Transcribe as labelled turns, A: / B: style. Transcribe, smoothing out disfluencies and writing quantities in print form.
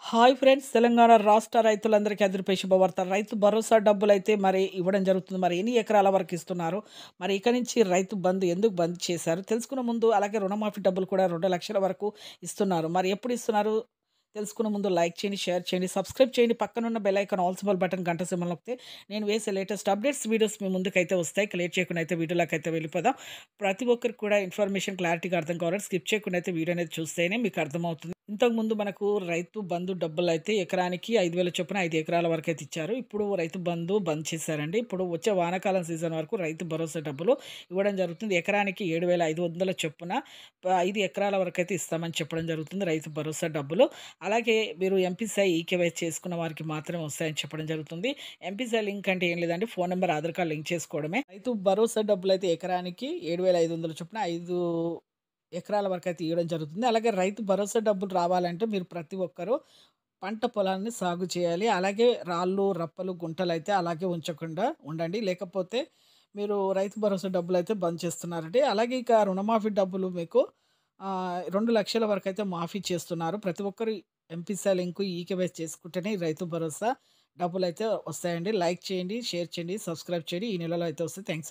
A: Hi friends! Telangana రాష్ట్ర రైతులందరికీ అదిరిపోయే శుభవార్త. రైతు భరోసా డబ్బులైతే మరి ఇవ్వడం జరుగుతుంది. మరి ఎన్ని ఎకరాల వరకు ఇస్తున్నారు? మరి ఇక నుంచి రైతు బంద్ ఎందుకు బంద్ చేశారు? తెలుసుకునే ముందు అలాగే రుణమాఫీ డబ్బులు కూడా 2,00,000 వరకు ఇస్తున్నారు. మరి ఎప్పుడు ఇస్తున్నారు? తెలుసుకునే ముందు లైక్ చేయండి, షేర్ చేయండి, సబ్స్క్రైబ్ చేయండి. పక్కనున్న bell icon all symbol button గంట సింబల్ నొక్కితే నేను వేసే లేటెస్ట్ అప్డేట్స్ వీడియోస్ మీ ముందుకైతే వస్తాయి. ఇక లేట్ చేయకుండా అయితే వీడియోలోకైతే వెళ్ళిపోదాం. ప్రతి ఒక్కరికి కూడా ఇన్ఫర్మేషన్ క్లారిటీగా అర్థం కావాలంటే స్కిప్ చేయకుండా అయితే వీడియో అనేది చూస్తేనే మీకు అర్థమవుతుంది. ఇంతకుముందు మనకు రైతు బంధు డబ్బులైతే ఎకరానికి 5,000 చొప్పున 5 ఎకరాల వరకైతే ఇచ్చారు. ఇప్పుడు రైతు బంధు బంద్ చేశారండి. ఇప్పుడు వచ్చే వానాకాలం సీజన్ వరకు రైతు భరోసా డబ్బులు ఇవ్వడం జరుగుతుంది. ఎకరానికి 7,500 చొప్పున 5 ఎకరాల వరకైతే ఇస్తామని చెప్పడం జరుగుతుంది రైతు భరోసా డబ్బులు. అలాగే మీరు ఎంపీసీ, ఈకేవైసీ చేసుకున్న వారికి మాత్రమే వస్తాయని చెప్పడం జరుగుతుంది. ఎంపీసీ లింక్ అంటే ఏం లేదండి, phone number, Aadhaar card link చేసుకోవడమే. రైతు భరోసా డబ్బులైతే ఎకరానికి 7,500 చొప్పున 5 ఎకరాల వరకైతే ఇవ్వడం జరుగుతుంది. అలాగే రైతు భరోసా డబ్బులు రావాలంటే మీరు ప్రతి ఒక్కరు పంట పొలాన్ని సాగు చేయాలి. అలాగే రాళ్ళు, రప్పలు, గుంటలైతే అలాగే ఉంచకుండా ఉండండి. లేకపోతే మీరు రైతు భరోసా డబ్బులైతే బంద్ చేస్తున్నారండి. అలాగే ఇక రుణమాఫీ డబ్బులు మీకు 2,00,000 వరకైతే మాఫీ చేస్తున్నారు. ప్రతి ఒక్కరు ఎంపీసీ లింకు, ఈకేవైసీ చేసుకుంటేనే ఈ రైతు భరోసా డబ్బులైతే వస్తాయండి. లైక్ చేయండి, షేర్ చేయండి, సబ్స్క్రైబ్ చేయండి. ఈ నెలలో అయితే వస్తాయి. థాంక్స్.